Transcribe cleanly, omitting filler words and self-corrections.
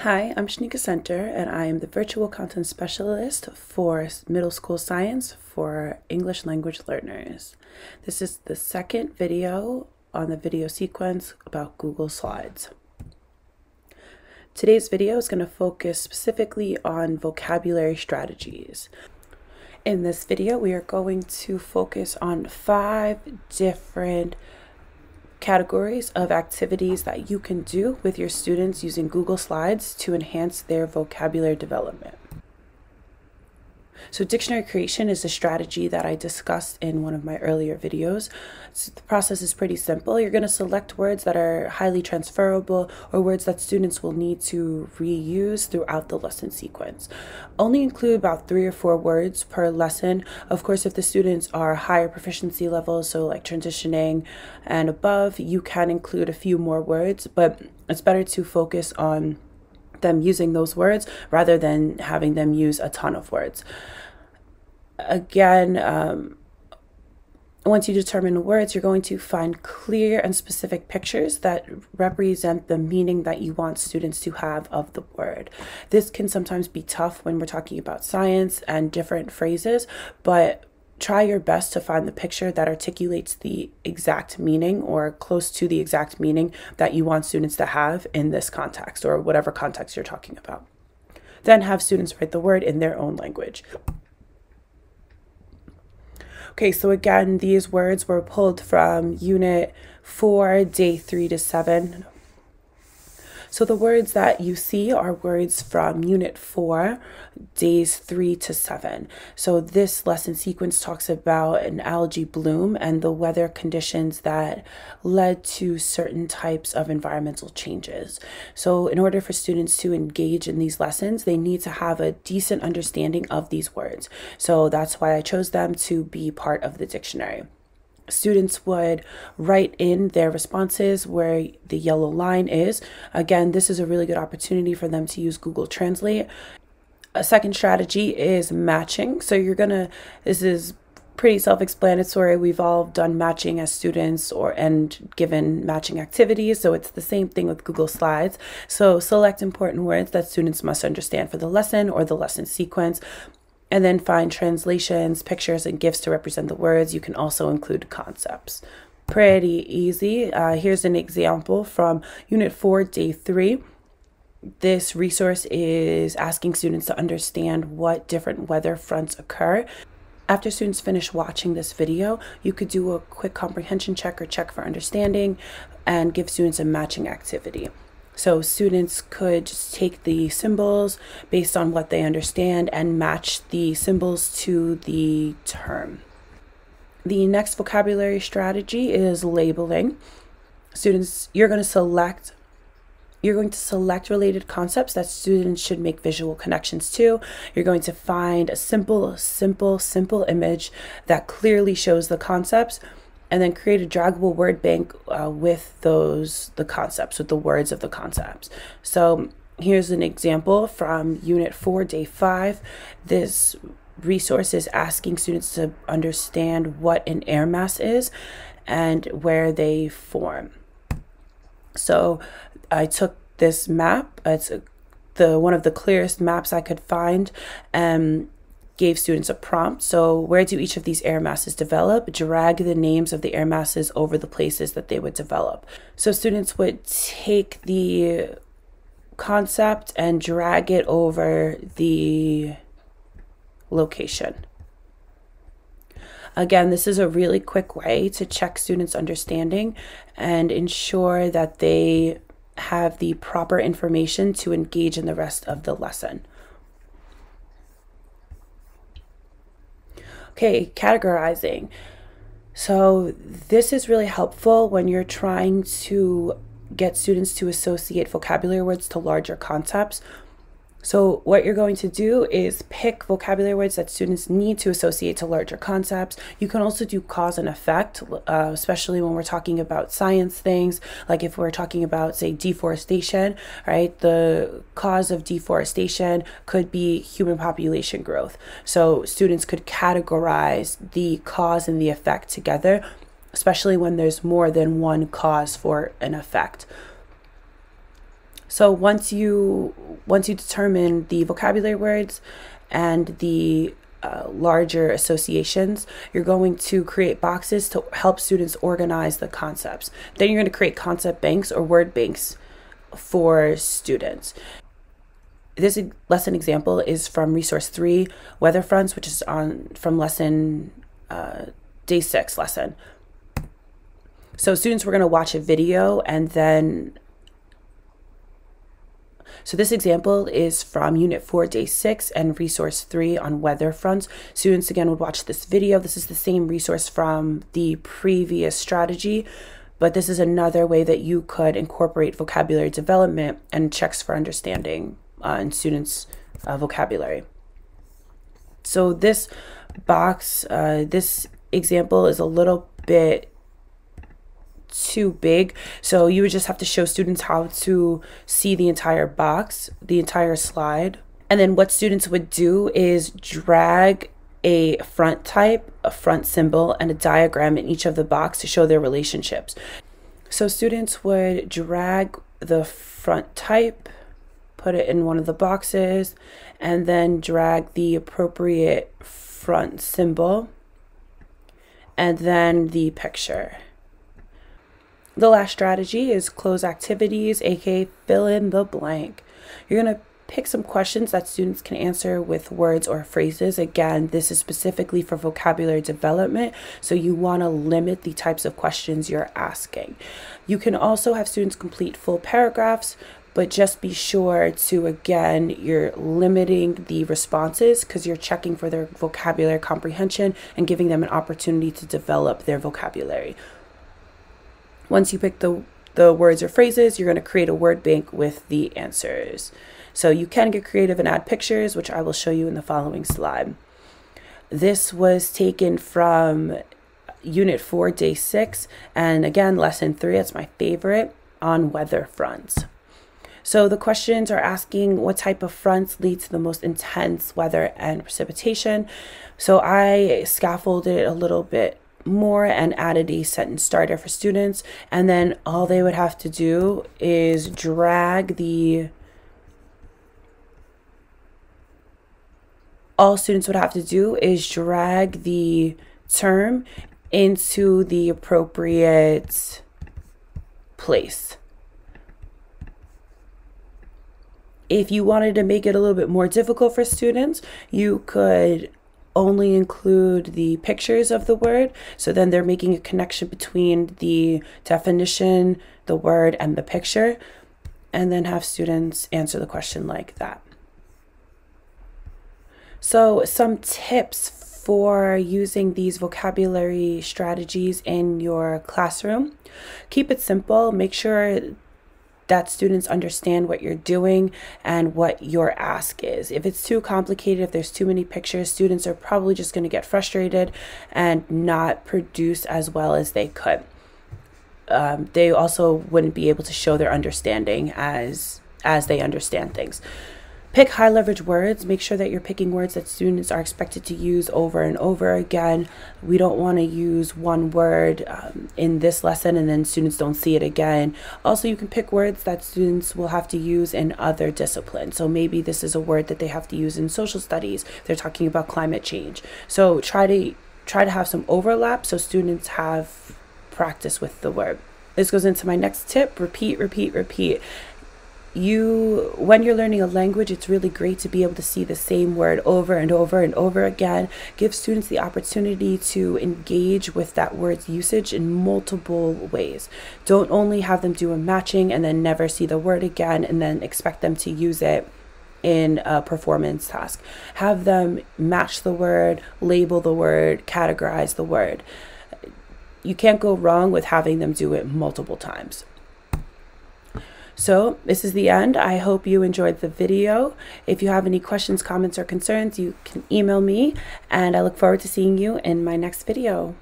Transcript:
Hi, I'm Shanika Center, and I am the Virtual Content Specialist for Middle School Science for English Language Learners. This is the second video on the video sequence about Google Slides. Today's video is going to focus specifically on vocabulary strategies. In this video, we are going to focus on 5 different categories of activities that you can do with your students using Google Slides to enhance their vocabulary development. So dictionary creation is a strategy that I discussed in one of my earlier videos. So the process is pretty simple. You're going to select words that are highly transferable or words that students will need to reuse throughout the lesson sequence. Only include about 3 or 4 words per lesson. Of course, if the students are higher proficiency levels, so like transitioning and above, you can include a few more words, but it's better to focus on them using those words rather than having them use a ton of words. Again, once you determine the words, you're going to find clear and specific pictures that represent the meaning that you want students to have of the word. This can sometimes be tough when we're talking about science and different phrases, but try your best to find the picture that articulates the exact meaning or close to the exact meaning that you want students to have in this context or whatever context you're talking about. Then have students write the word in their own language. Okay, so again, these words were pulled from Unit 4, Day 3 to 7. So the words that you see are words from Unit 4, Days 3 to 7. So this lesson sequence talks about an algae bloom and the weather conditions that led to certain types of environmental changes. So in order for students to engage in these lessons, they need to have a decent understanding of these words. So that's why I chose them to be part of the dictionary. Students would write in their responses where the yellow line is. Again, this is a really good opportunity for them to use Google Translate. A second strategy is matching. So this is pretty self-explanatory. We've all done matching as students and given matching activities. So it's the same thing with Google Slides. So select important words that students must understand for the lesson or the lesson sequence, and then find translations, pictures, and GIFs to represent the words. You can also include concepts. Pretty easy. Here's an example from Unit 4, Day 3. This resource is asking students to understand what different weather fronts occur. After students finish watching this video, you could do a quick comprehension check or check for understanding and give students a matching activity. So students could just take the symbols based on what they understand and match the symbols to the term. The next vocabulary strategy is labeling. Students, you're going to select related concepts that students should make visual connections to. You're going to find a simple image that clearly shows the concepts, and then create a draggable word bank with the concepts, with the words of the concepts. So here's an example from Unit 4, Day 5. This resource is asking students to understand what an air mass is and where they form. So I took this map. It's one of the clearest maps I could find, gave students a prompt. So where do each of these air masses develop? Drag the names of the air masses over the places that they would develop. So students would take the concept and drag it over the location. Again, this is a really quick way to check students' understanding and ensure that they have the proper information to engage in the rest of the lesson. Okay, categorizing. So this is really helpful when you're trying to get students to associate vocabulary words to larger concepts. So what you're going to do is pick vocabulary words that students need to associate to larger concepts. You can also do cause and effect, especially when we're talking about science things, like if we're talking about, say, deforestation, right? The cause of deforestation could be human population growth. So students could categorize the cause and the effect together, especially when there's more than one cause for an effect. So once you once you determine the vocabulary words and the larger associations, you're going to create boxes to help students organize the concepts. Then you're going to create concept banks or word banks for students. This lesson example is from resource 3, weather fronts, which is from lesson day 6 lesson. So students were going to watch a video, and then so this example is from Unit 4, Day 6 and Resource 3 on weather fronts. Students again would watch this video. This is the same resource from the previous strategy, but this is another way that you could incorporate vocabulary development and checks for understanding in students' vocabulary. So this box, this example is a little bit too big, so you would just have to show students how to see the entire box, the entire slide. And then what students would do is drag a front type, a front symbol, and a diagram in each of the box to show their relationships. So students would drag the front type, put it in one of the boxes, and then drag the appropriate front symbol, and then the picture. The last strategy is close activities, aka fill in the blank. You're going to pick some questions that students can answer with words or phrases. Again, this is specifically for vocabulary development, so you want to limit the types of questions you're asking. You can also have students complete full paragraphs, but just be sure to, again, you're limiting the responses because you're checking for their vocabulary comprehension and giving them an opportunity to develop their vocabulary. Once you pick the words or phrases, you're going to create a word bank with the answers. So you can get creative and add pictures, which I will show you in the following slide. This was taken from Unit 4, Day 6, and again, Lesson 3, that's my favorite, on weather fronts. So the questions are asking what type of fronts lead to the most intense weather and precipitation. So I scaffolded it a little bit more and added a sentence starter for students, and then all they would have to do is all students would have to do is drag the term into the appropriate place. If you wanted to make it a little bit more difficult for students, you could only include the pictures of the word, so then they're making a connection between the definition, the word, and the picture, and then have students answer the question like that. So some tips for using these vocabulary strategies in your classroom: keep it simple. Make sure that students understand what you're doing and what your ask is. If it's too complicated, if there's too many pictures, students are probably just going to get frustrated and not produce as well as they could. They also wouldn't be able to show their understanding as they understand things. Pick high leverage words. Make sure that you're picking words that students are expected to use over and over again. We don't want to use one word in this lesson and then students don't see it again. Also, you can pick words that students will have to use in other disciplines. So maybe this is a word that they have to use in social studies. They're talking about climate change. So try to have some overlap so students have practice with the word. This goes into my next tip: repeat, repeat, repeat. When you're learning a language, it's really great to be able to see the same word over and over and over again. Give students the opportunity to engage with that word's usage in multiple ways. Don't only have them do a matching and then never see the word again and then expect them to use it in a performance task. Have them match the word, label the word, categorize the word. You can't go wrong with having them do it multiple times. So this is the end. I hope you enjoyed the video. If you have any questions, comments, or concerns, you can email me, and I look forward to seeing you in my next video.